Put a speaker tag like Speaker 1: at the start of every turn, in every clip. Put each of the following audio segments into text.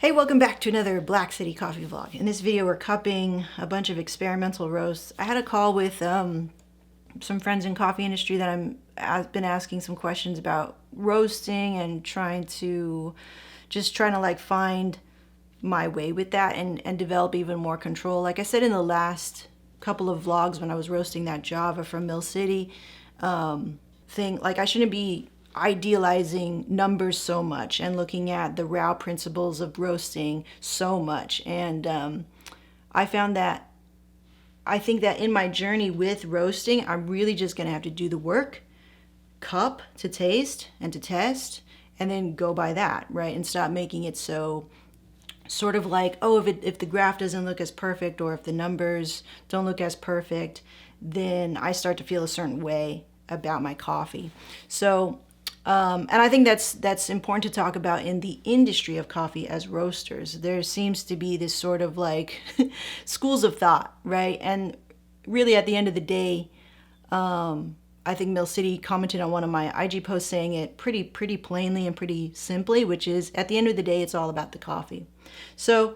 Speaker 1: Hey, welcome back to another Black City coffee vlog. In this video, we're cupping a bunch of experimental roasts. I had a call with some friends in coffee industry that I've been asking some questions about roasting and trying to like find my way with that and develop even more control. Like I said in the last couple of vlogs when I was roasting that Java from Mill City thing, like I shouldn't be idealizing numbers so much and looking at the raw principles of roasting so much. And I found that I think that in my journey with roasting, I'm really just gonna have to do the work, cup to taste and to test, and then go by that, right? And stop making it so sort of like, oh, if the graph doesn't look as perfect or if the numbers don't look as perfect, then I start to feel a certain way about my coffee. So and I think that's important to talk about in the industry of coffee as roasters. There seems to be this sort of like schools of thought, right? And really at the end of the day, I think Mill City commented on one of my IG posts saying it pretty plainly and pretty simply, which is at the end of the day, it's all about the coffee. So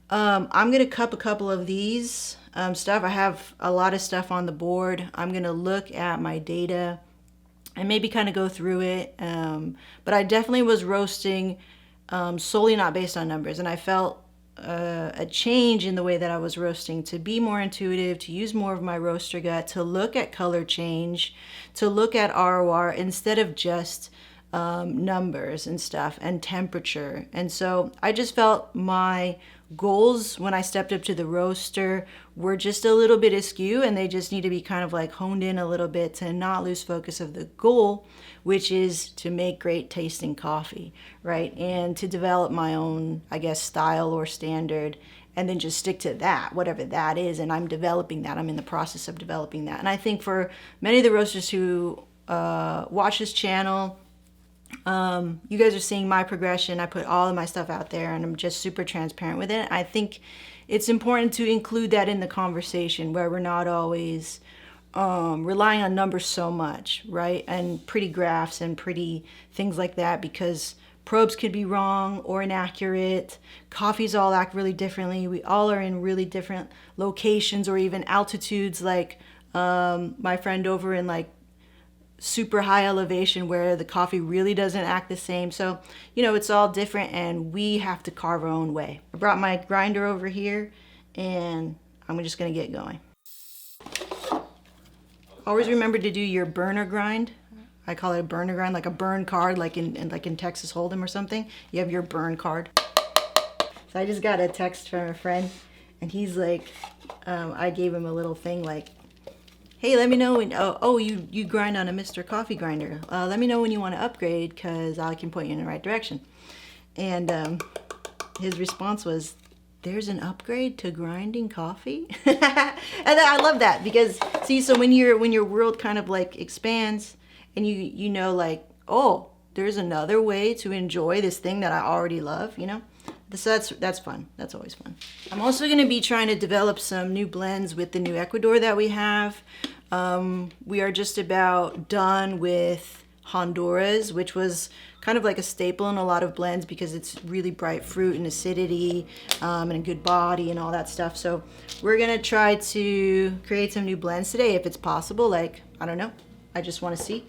Speaker 1: I'm gonna cup a couple of these stuff. I have a lot of stuff on the board. I'm gonna look at my data and maybe kind of go through it. But I definitely was roasting solely not based on numbers. And I felt a change in the way that I was roasting to be more intuitive, to use more of my roaster gut, to look at color change, to look at ROR instead of just numbers and stuff and temperature. And so I just felt my goals when I stepped up to the roaster were just a little bit askew, and they just need to be kind of like honed in a little bit to not lose focus of the goal, which is to make great tasting coffee, right? And to develop my own, I guess, style or standard, and then just stick to that, whatever that is. And I'm developing that. I'm in the process of developing that. And I think for many of the roasters who watch this channel, you guys are seeing my progression. I put all of my stuff out there and I'm just super transparent with it. I think it's important to include that in the conversation where we're not always relying on numbers so much, right? And pretty graphs and pretty things like that, because probes could be wrong or inaccurate. Coffees all act really differently. We all are in really different locations or even altitudes, like my friend over in like super high elevation where the coffee really doesn't act the same. So, you know, it's all different and we have to carve our own way. I brought my grinder over here and I'm just gonna get going. Always remember to do your burner grind. I call it a burner grind, like a burn card, like in Texas Hold'em or something. You have your burn card. So I just got a text from a friend and he's like, I gave him a little thing like, hey, let me know when, you grind on a Mr. Coffee grinder. Let me know when you want to upgrade because I can point you in the right direction. And his response was, there's an upgrade to grinding coffee? And I love that because, see, so when your world kind of like expands and you know like, oh, there's another way to enjoy this thing that I already love, you know? So that's fun. That's always fun. I'm also going to be trying to develop some new blends with the new Ecuador that we have. We are just about done with Honduras, which was kind of like a staple in a lot of blends because it's really bright fruit and acidity and a good body and all that stuff. So we're going to try to create some new blends today if it's possible. Like, I don't know. I just want to see.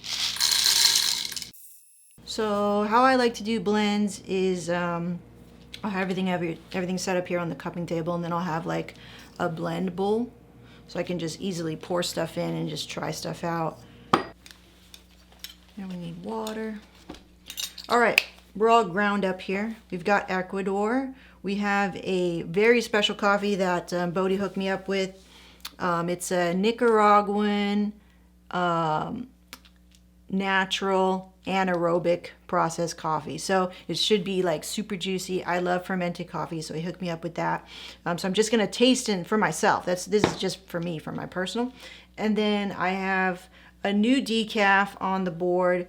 Speaker 1: So how I like to do blends is I'll have everything set up here on the cupping table, and then I'll have like a blend bowl so I can just easily pour stuff in and just try stuff out. And we need water. All right, we're all ground up here. We've got Ecuador. We have a very special coffee that Bodhi hooked me up with. It's a Nicaraguan natural anaerobic processed coffee, so it should be like super juicy. I love fermented coffee, so he hooked me up with that. So I'm just gonna taste it for myself. This is just for me, for my personal. And then I have a new decaf on the board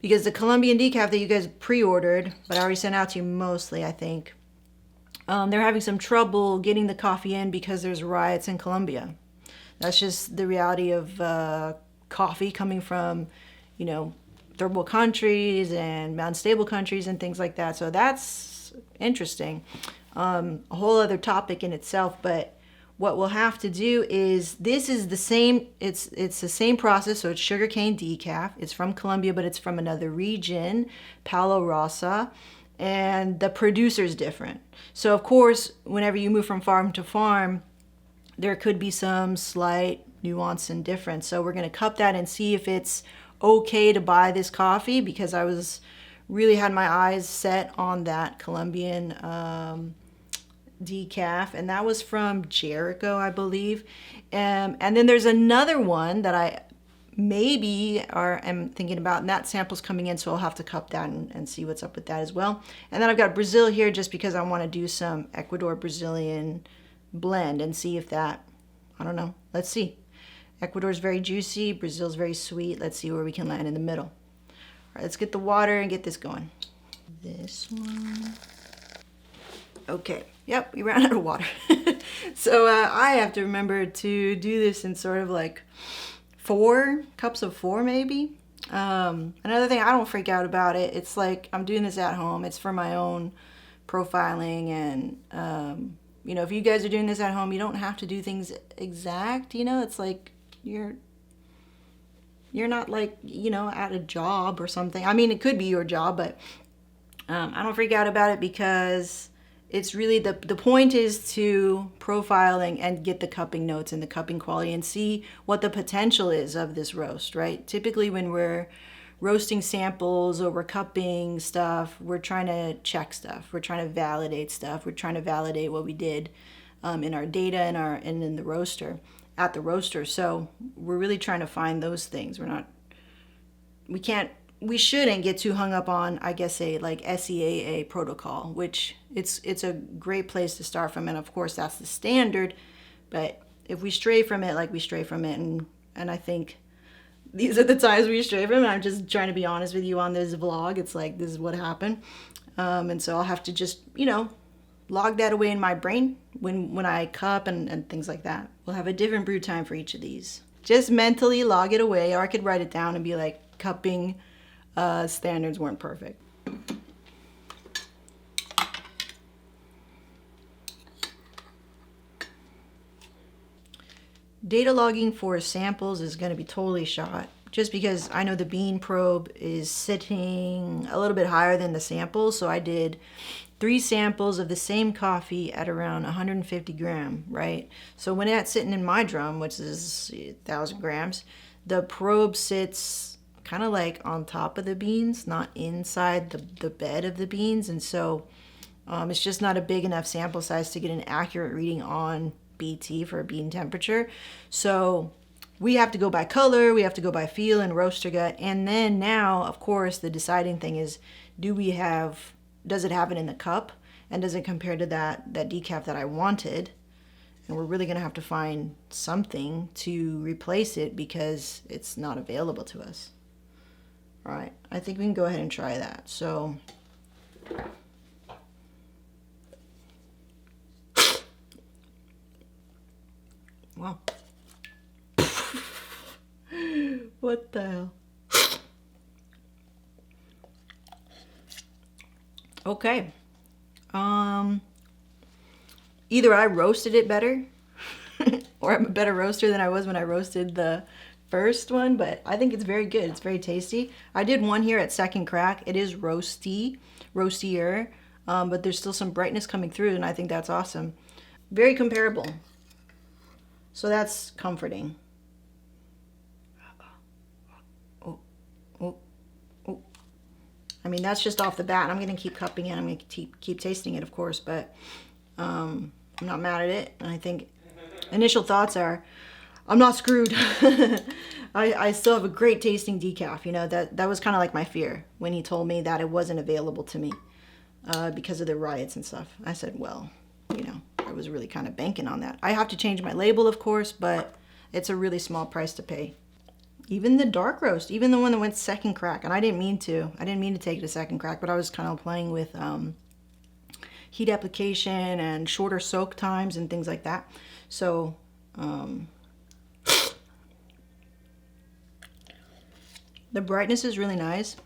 Speaker 1: because the Colombian decaf that you guys pre-ordered, but I already sent out to you mostly, I think, they're having some trouble getting the coffee in because there's riots in Colombia. That's just the reality of coffee coming from, you know, third world countries and unstable countries and things like that. So that's It's interesting. A whole other topic in itself, but what we'll have to do is, this is the same, it's the same process. So it's sugarcane decaf. It's from Colombia, but it's from another region, Palo Rosa, and the producer's different. So of course, whenever you move from farm to farm, there could be some slight nuance and difference. So we're going to cup that and see if it's okay to buy this coffee, because I was really had my eyes set on that Colombian decaf, and that was from Jericho, I believe. And then there's another one that I maybe am thinking about, and that sample's coming in, so I'll have to cup that and see what's up with that as well. And then I've got Brazil here just because I want to do some Ecuador Brazilian blend and see if that, I don't know, let's see. Ecuador's very juicy, Brazil's very sweet. Let's see where we can land in the middle. All right, let's get the water and get this going. This one. Okay, yep, we ran out of water. So I have to remember to do this in sort of like 4 cups of 4 maybe. Another thing, I don't freak out about it. It's like I'm doing this at home. It's for my own profiling, and you know, if you guys are doing this at home, you don't have to do things exact. You know, it's like you're not like, you know, at a job or something. I mean, it could be your job, but I don't freak out about it, because it's really the point is to profiling and get the cupping notes and the cupping quality and see what the potential is of this roast, right? Typically when we're roasting samples or we're cupping stuff, we're trying to check stuff. We're trying to validate stuff. We're trying to validate what we did in our data and in the roaster, at the roaster. So we're really trying to find those things. We shouldn't get too hung up on, I guess, a like SEAA protocol, which it's a great place to start from, and of course that's the standard. But if we stray from it, like we stray from it, and I think these are the times we stray from it. I'm just trying to be honest with you on this vlog. It's like, this is what happened, and so I'll have to just, you know, log that away in my brain when I cup and things like that. We'll have a different brew time for each of these. Just mentally log it away, or I could write it down and be like, cupping standards weren't perfect. Data logging for samples is going to be totally shot, just because I know the bean probe is sitting a little bit higher than the samples. So I did 3 samples of the same coffee at around 150 gram, right? So when that's sitting in my drum, which is 1,000 grams, the probe sits kind of like on top of the beans, not inside the bed of the beans. And so it's just not a big enough sample size to get an accurate reading on BT for bean temperature. So we have to go by color, we have to go by feel and roaster gut. And then now, of course, the deciding thing is, does it have it in the cup? And does it compare to that decaf that I wanted? And we're really gonna have to find something to replace it, because it's not available to us. All right, I think we can go ahead and try that. So wow. What the hell? Okay. Either I roasted it better or I'm a better roaster than I was when I roasted the first one, but I think it's very good. It's very tasty. I did one here at second crack. It is roastier, but there's still some brightness coming through, and I think that's awesome. Very comparable. So that's comforting. Oh. I mean, that's just off the bat. I'm going to keep cupping it. I'm going to keep tasting it, of course, but I'm not mad at it. And I think initial thoughts are, I'm not screwed. I still have a great tasting decaf. You know, that was kind of like my fear when he told me that it wasn't available to me because of the riots and stuff. I said, well, you know, I was really kind of banking on that. I have to change my label, of course, but it's a really small price to pay. Even the dark roast, even the one that went second crack, and I didn't mean to take it to second crack, but I was kind of playing with heat application and shorter soak times and things like that. So the brightness is really nice,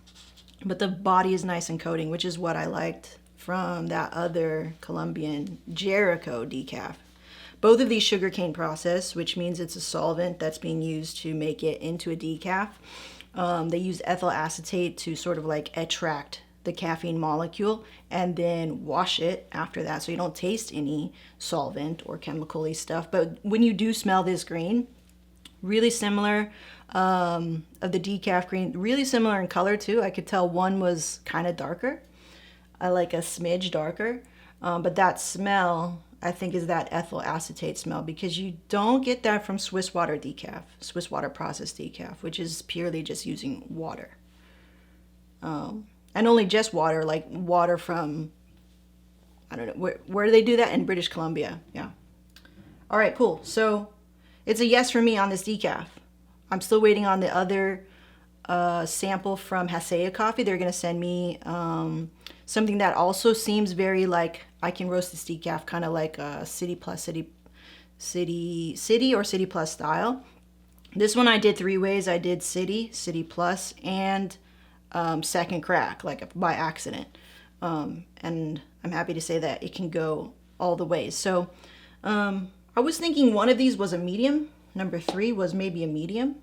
Speaker 1: but the body is nice and coating, which is what I liked from that other Colombian Jericho decaf. Both of these sugarcane process, which means it's a solvent that's being used to make it into a decaf. They use ethyl acetate to sort of like attract the caffeine molecule and then wash it after that, so you don't taste any solvent or chemical-y stuff. But when you do smell this green, really similar of the decaf green, really similar in color too. I could tell one was kind of darker, I like a smidge darker, but that smell I think is that ethyl acetate smell, because you don't get that from Swiss water decaf, Swiss water processed decaf, which is purely just using water. And only just water, like water from, I don't know, where do they do that? In British Columbia, yeah. All right, cool. So it's a yes for me on this decaf. I'm still waiting on the other sample from Hasea Coffee. They're gonna send me something that also seems very like, I can roast this decaf kind of like a City or City Plus style. This one I did 3 ways. I did City Plus, and second crack, like by accident. And I'm happy to say that it can go all the ways. So I was thinking one of these was a medium. Number 3 was maybe a medium.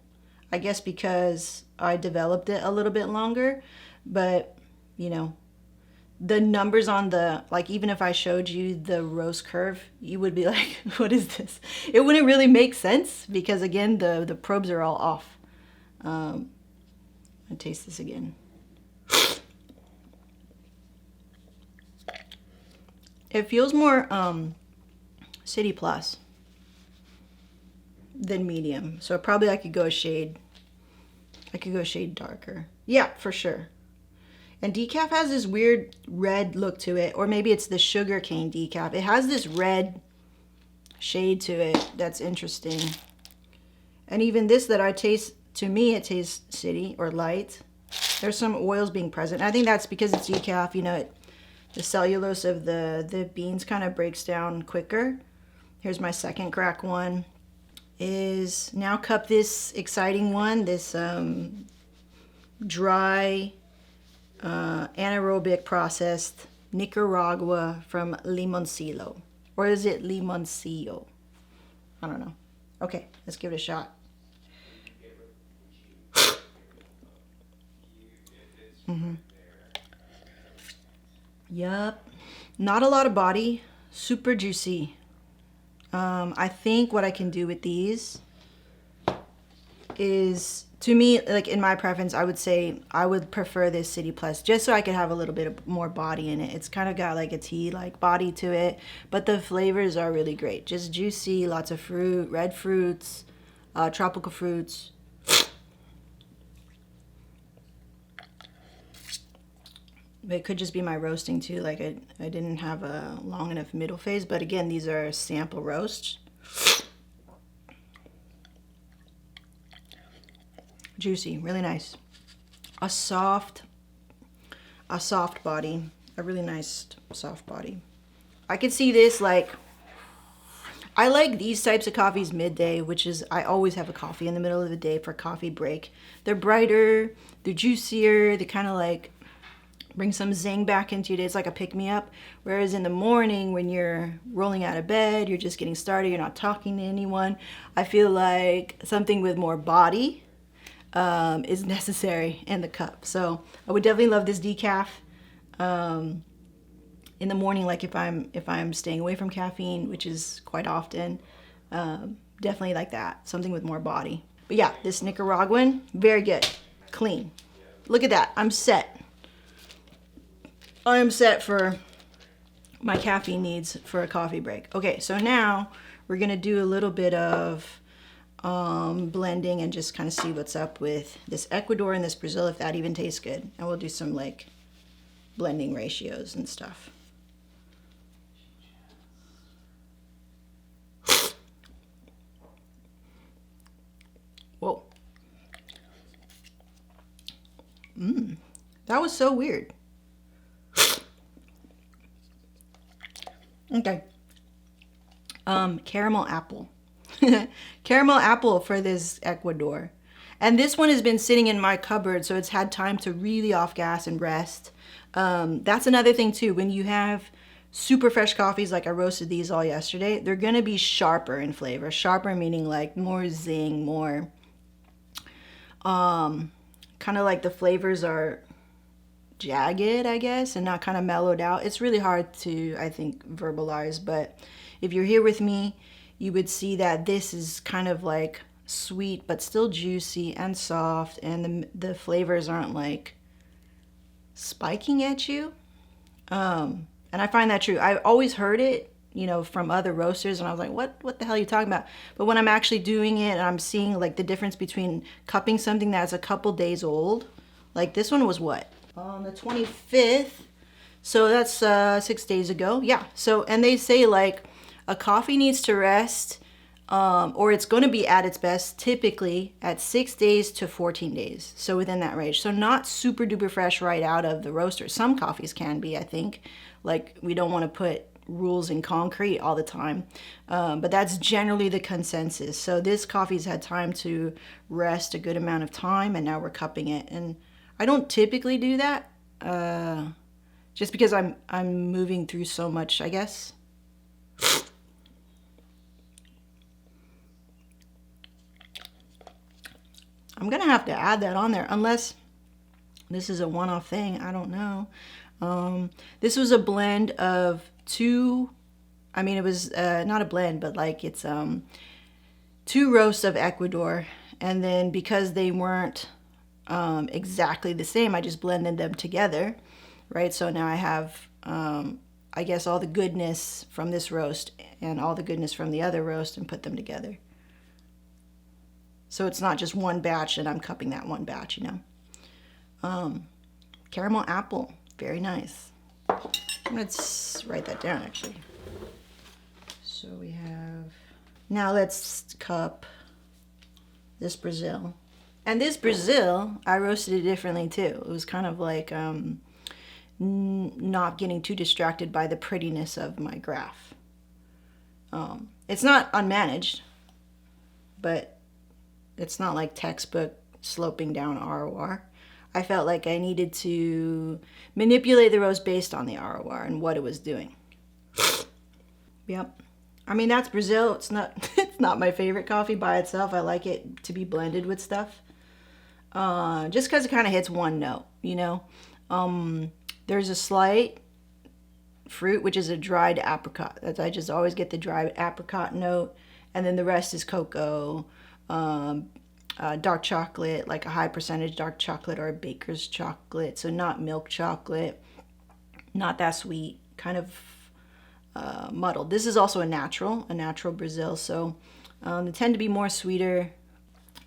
Speaker 1: I guess because I developed it a little bit longer, but you know, the numbers on the, like, even if I showed you the roast curve, you would be like, what is this? It wouldn't really make sense because again, the probes are all off. I'll taste this again. It feels more City Plus than medium. So probably I could go a shade darker. Yeah, for sure. And decaf has this weird red look to it, or maybe it's the sugarcane decaf. It has this red shade to it that's interesting. And even this that I taste, to me it tastes city or light. There's some oils being present. I think that's because it's decaf, you know, the cellulose of the beans kind of breaks down quicker. Here's my second crack one. Is now cup this exciting one, this dry anaerobic processed Nicaragua from Limoncello. Or is it Limoncello? I don't know. Okay, let's give it a shot. Yup. Not a lot of body. Super juicy. I think what I can do with these is, to me, like in my preference, I would say I would prefer this City Plus just so I could have a little bit of more body in it. It's kind of got like a tea-like body to it, but the flavors are really great. Just juicy, lots of fruit, red fruits, tropical fruits. It could just be my roasting too, like I didn't have a long enough middle phase, but again, these are sample roasts. Juicy, really nice. A soft body, a really nice soft body. I could see this, like, I like these types of coffees midday, which is, I always have a coffee in the middle of the day for coffee break. They're brighter, they're juicier, they kind of like bring some zing back into your day. It's like a pick-me-up. Whereas in the morning, when you're rolling out of bed, you're just getting started, you're not talking to anyone, I feel like something with more body is necessary in the cup. So I would definitely love this decaf in the morning, like if I'm staying away from caffeine, which is quite often. Definitely like that, something with more body. But yeah, this Nicaraguan, very good, clean. Look at that, I'm set. I am set for my caffeine needs for a coffee break. Okay, so now we're gonna do a little bit of blending and just kind of see what's up with this Ecuador and this Brazil, if that even tastes good. And we'll do some like blending ratios and stuff. Whoa. That was so weird. Okay. Caramel apple. Caramel apple for this Ecuador. And this one has been sitting in my cupboard, so it's had time to really off gas and rest. That's another thing too. When you have super fresh coffees, like I roasted these all yesterday, they're gonna be sharper in flavor. Sharper meaning like more zing, more kind of like the flavors are jagged, I guess, and not kind of mellowed out. It's really hard to, I think, verbalize, but if you're here with me, you would see that this is kind of like sweet, but still juicy and soft, and the flavors aren't like spiking at you. And I find that true. I've always heard it, you know, from other roasters, and I was like, what the hell are you talking about? But when I'm actually doing it and I'm seeing like the difference between cupping something that's a couple days old, like this one was what? On the 25th. So that's 6 days ago. Yeah. So, and they say like a coffee needs to rest, or it's going to be at its best typically at 6 days to 14 days. So within that range. So not super duper fresh right out of the roaster. Some coffees can be, I think. Like we don't want to put rules in concrete all the time. But that's generally the consensus. So this coffee's had time to rest a good amount of time, and now we're cupping it. And I don't typically do that, just because I'm moving through so much, I guess. I'm gonna have to add that on there, unless this is a one-off thing. I don't know. This was a blend of two. I mean, it was not a blend, but like it's two roasts of Ecuador, and then because they weren't exactly the same, I just blended them together, right? So now I have, I guess, all the goodness from this roast and all the goodness from the other roast, and put them together. So it's not just one batch and I'm cupping that one batch, you know. Caramel apple, very nice. Let's write that down actually. So we have, now let's cup this Brazil. And this Brazil, I roasted it differently too. It was kind of like not getting too distracted by the prettiness of my graph. It's not unmanaged, but it's not like textbook sloping down ROR. I felt like I needed to manipulate the roast based on the ROR and what it was doing. Yep. I mean, that's Brazil. It's not it's not my favorite coffee by itself. I like it to be blended with stuff. Just because it kind of hits one note, you know. There's a slight fruit, which is a dried apricot. I just always get the dried apricot note, and then the rest is cocoa, dark chocolate, like a high percentage dark chocolate or a baker's chocolate. So not milk chocolate, not that sweet, kind of muddled. This is also a natural Brazil, so they tend to be more sweeter.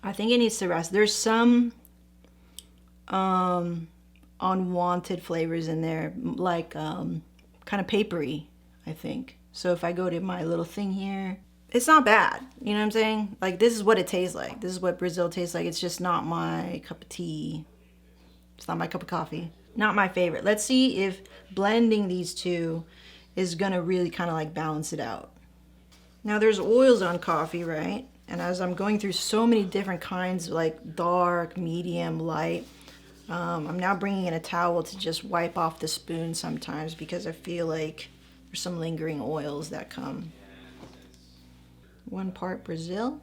Speaker 1: I think it needs to rest. There's some unwanted flavors in there, like kind of papery, I think. So if I go to my little thing here, it's not bad. You know what I'm saying? Like, this is what it tastes like. This is what Brazil tastes like. It's just not my cup of tea. It's not my cup of coffee. Not my favorite. Let's see if blending these two is gonna really kind of like balance it out. Now there's oils on coffee, right? And as I'm going through so many different kinds, like dark, medium, light, I'm now bringing in a towel to just wipe off the spoon sometimes, because I feel like there's some lingering oils that come. 1 part Brazil,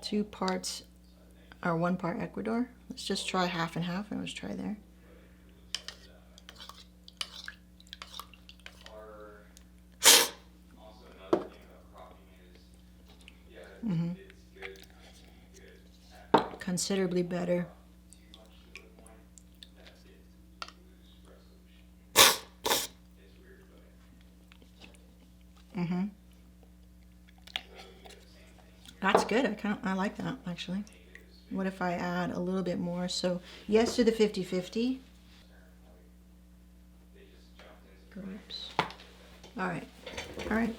Speaker 1: 2 parts, or 1 part Ecuador. Let's just try half and half, and let's try there. Mm-hmm. Considerably better. Mm-hmm. That's good. I like that, actually. What if I add a little bit more? So yes to the 50-50. Grapes. All right.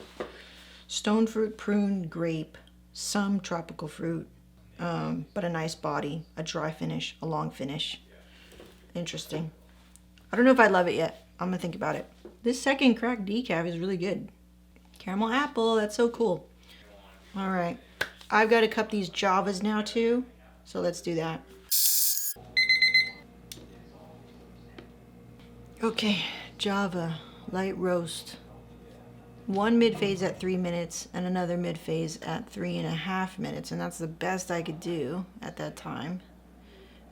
Speaker 1: Stone fruit, prune, grape, some tropical fruit, but a nice body, a dry finish, a long finish. Interesting. I don't know if I love it yet. I'm gonna think about it. This second crack decaf is really good. Caramel apple, that's so cool. All right. I've got to cup these Javas now too, so let's do that. Okay, Java, light roast. One mid-phase at 3 minutes and another mid-phase at 3.5 minutes. And that's the best I could do at that time.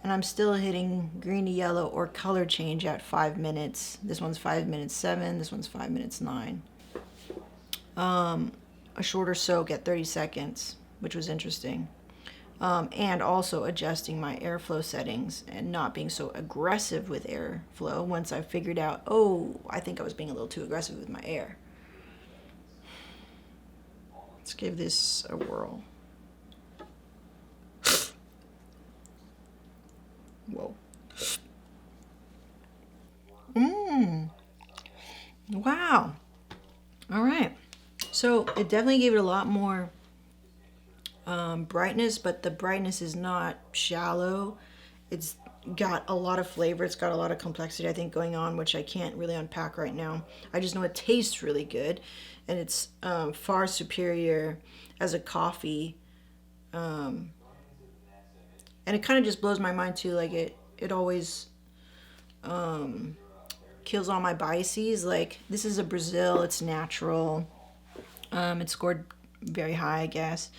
Speaker 1: And I'm still hitting green to yellow or color change at 5 minutes. This one's 5 minutes 7, this one's 5 minutes 9. A shorter soak at 30 seconds, which was interesting. And also adjusting my airflow settings and not being so aggressive with airflow once I figured out, oh, I think I was being a little too aggressive with my air. Let's give this a whirl. Whoa. Wow. All right. So it definitely gave it a lot more brightness, but the brightness is not shallow. It's got a lot of flavor. It's got a lot of complexity, I think, going on, which I can't really unpack right now. I just know it tastes really good, and it's far superior as a coffee. And it kind of just blows my mind too. Like it always kills all my biases. Like, this is a Brazil. It's natural. It scored very high, I guess.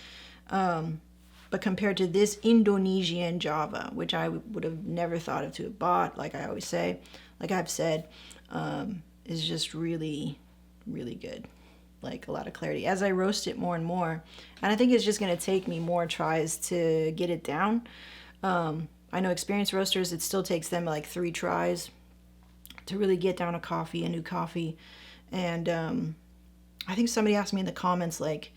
Speaker 1: But compared to this Indonesian Java, which I would have never thought of to have bought, like I always say, like I've said, is just really, really good. Like, a lot of clarity as I roast it more and more. And I think it's just going to take me more tries to get it down. I know experienced roasters, it still takes them like 3 tries to really get down a new coffee. And I think somebody asked me in the comments, like,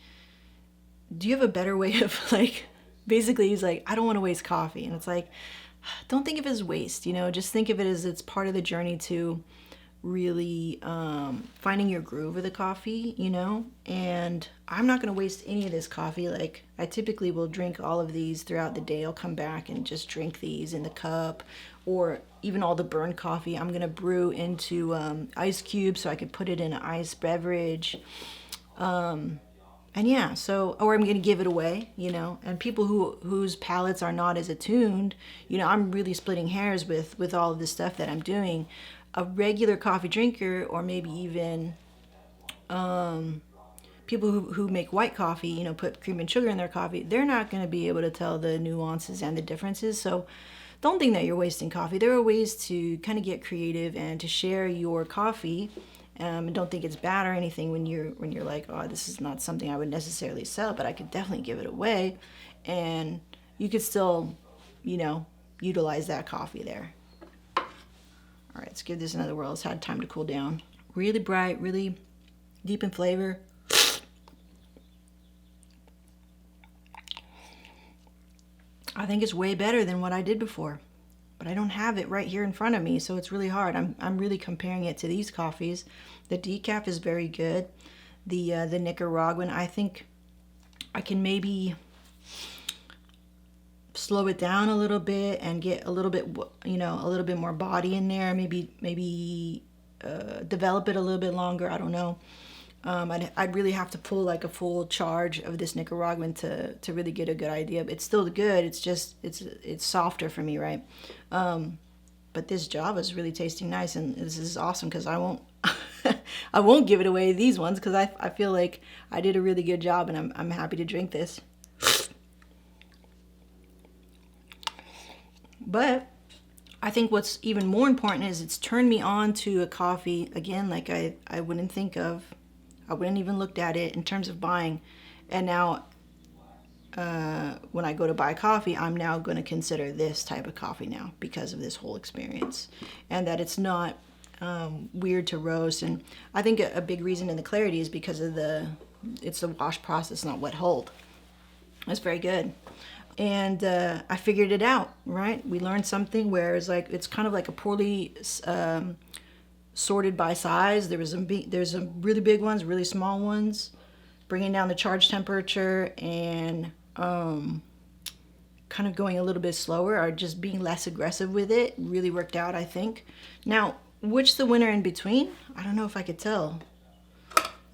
Speaker 1: do you have a better way of, like, basically he's like, I don't want to waste coffee. And it's like, don't think of it as waste, just think of it as it's part of the journey to really finding your groove with the coffee, and I'm not going to waste any of this coffee. Like, I typically will drink all of these throughout the day. I'll come back and just drink these in the cup, or even all the burned coffee I'm going to brew into ice cubes so I could put it in an iced beverage. And yeah, or I'm going to give it away, and people whose palates are not as attuned, I'm really splitting hairs with all of this stuff that I'm doing. A regular coffee drinker, or maybe even people who make white coffee, put cream and sugar in their coffee, they're not going to be able to tell the nuances and the differences. So don't think that you're wasting coffee. There are ways to kind of get creative and to share your coffee. And don't think it's bad or anything when you're like, oh, this is not something I would necessarily sell, but I could definitely give it away, and you could still, utilize that coffee there. All right, let's give this another whirl. It's had time to cool down. Really bright, really deep in flavor. I think it's way better than what I did before, but I don't have it right here in front of me, so it's really hard. I'm really comparing it to these coffees. The decaf is very good. The Nicaraguan, I think I can maybe slow it down a little bit and get a little bit, a little bit more body in there. Maybe develop it a little bit longer. I don't know. I'd really have to pull like a full charge of this Nicaraguan to really get a good idea. It's still good. It's just it's softer for me, right? But this Java is really tasting nice, and this is awesome because I won't I won't give it away, these ones, because I feel like I did a really good job, and I'm happy to drink this. But I think what's even more important is it's turned me on to a coffee again, like I wouldn't think of. I wouldn't even looked at it in terms of buying. And now when I go to buy coffee, I'm now going to consider this type of coffee now because of this whole experience, and that it's not weird to roast. And I think a big reason in the clarity is because of it's the wash process, not wet hold. That's very good. And I figured it out, right? We learned something where it's kind of like a poorly sorted by size. There's some really big ones, really small ones, bringing down the charge temperature, and kind of going a little bit slower, or just being less aggressive with it really worked out, I think. Now, which the winner in between? I don't know if I could tell.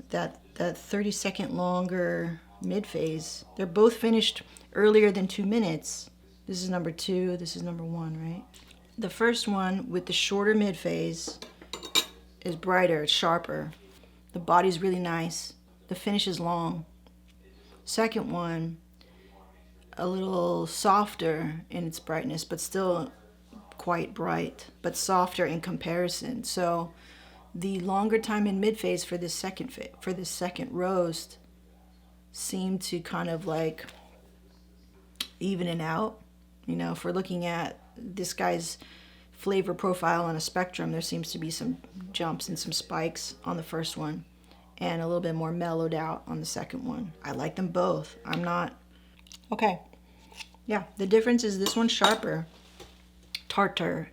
Speaker 1: That 30-second longer mid-phase. They're both finished earlier than 2 minutes. This is number 2, this is number 1, right? The first one with the shorter mid-phase is brighter, it's sharper. The body's really nice. The finish is long. Second one, a little softer in its brightness, but still quite bright, but softer in comparison. So the longer time in mid-phase for this second roast seemed to kind of like even it out. You know, if we're looking at this guy's flavor profile on a spectrum, there seems to be some jumps and some spikes on the first one and a little bit more mellowed out on the second one. I like them both. I'm not... Okay. Yeah, the difference is this one's sharper, tartar,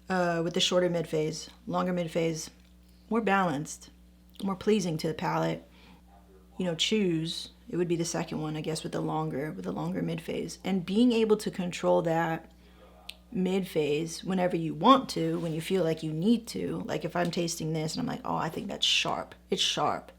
Speaker 1: with the shorter mid-phase, longer mid-phase, more balanced, more pleasing to the palate. You know, choose, it would be the second one, I guess, with the longer mid-phase. And being able to control that mid-phase whenever you want to, when you feel like you need to. Like if I'm tasting this and I'm like, oh, I think that's sharp. It's sharp.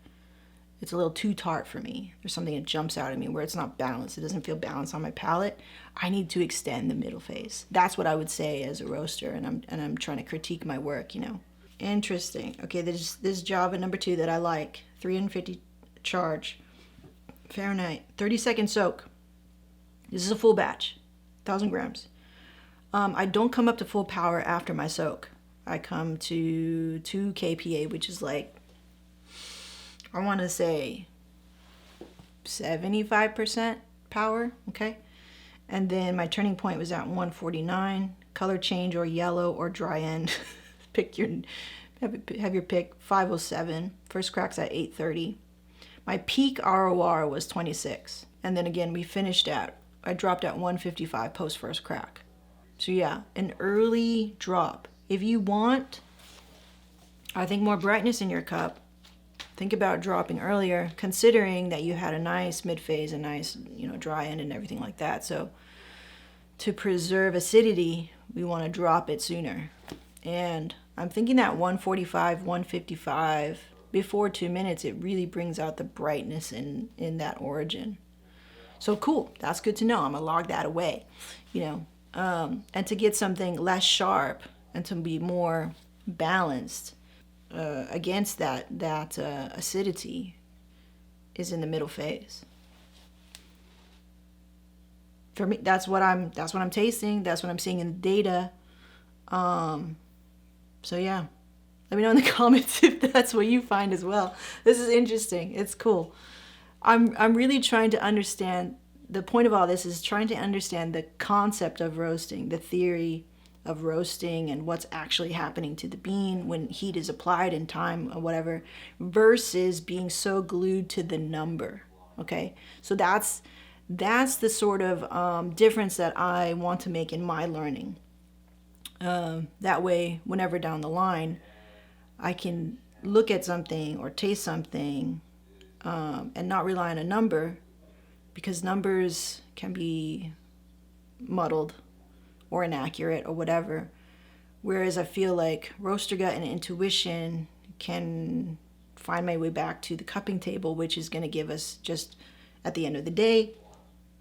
Speaker 1: It's a little too tart for me. There's something that jumps out at me where it's not balanced. It doesn't feel balanced on my palate. I need to extend the middle phase. That's what I would say as a roaster, and I'm trying to critique my work, you know. Interesting. Okay, there's this Java number 2 that I like. 350 charge. Fahrenheit. 30-second soak. This is a full batch. 1,000 grams. I don't come up to full power after my soak. I come to 2 kPa, which is like, I want to say 75% power, okay? And then my turning point was at 149. Color change or yellow or dry end. Have your pick. 507. First crack's at 830. My peak ROR was 26. And then again, I dropped at 155 post first crack. So yeah, an early drop. If you want, I think, more brightness in your cup, think about dropping earlier, considering that you had a nice mid-phase, a nice, you know, dry end and everything like that. So to preserve acidity, we want to drop it sooner. And I'm thinking that 145, 155, before 2 minutes, it really brings out the brightness in that origin. So cool, that's good to know. I'm gonna log that away, you know. And to get something less sharp and to be more balanced against that acidity is in the middle phase. For me, that's what I'm tasting. That's what I'm seeing in the data. So yeah, let me know in the comments if that's what you find as well. This is interesting. It's cool. I'm really trying to understand. The point of all this is trying to understand the concept of roasting, the theory of roasting, and what's actually happening to the bean when heat is applied in time or whatever, versus being so glued to the number. Okay, so that's the sort of difference that I want to make in my learning. That way, whenever down the line, I can look at something or taste something and not rely on a number, because numbers can be muddled or inaccurate or whatever. Whereas I feel like roaster gut and intuition can find my way back to the cupping table, which is going to give us, just at the end of the day,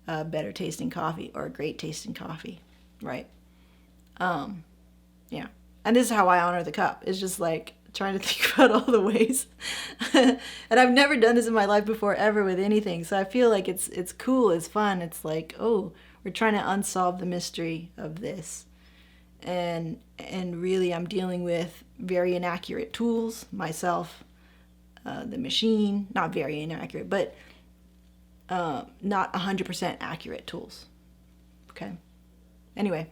Speaker 1: a better tasting coffee or a great tasting coffee, right? Yeah. And this is how I honor the cup. It's just like trying to think about all the ways. And I've never done this in my life before, ever, with anything. So I feel like it's cool, it's fun. It's like, oh, we're trying to unsolve the mystery of this. And really I'm dealing with very inaccurate tools myself. The machine, not very inaccurate, but not 100% accurate tools. Okay. Anyway,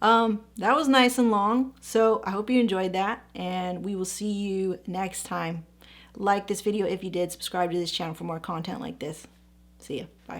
Speaker 1: that was nice and long, so I hope you enjoyed that, and we will see you next time. Like this video if you did, subscribe to this channel for more content like this. See ya. Bye.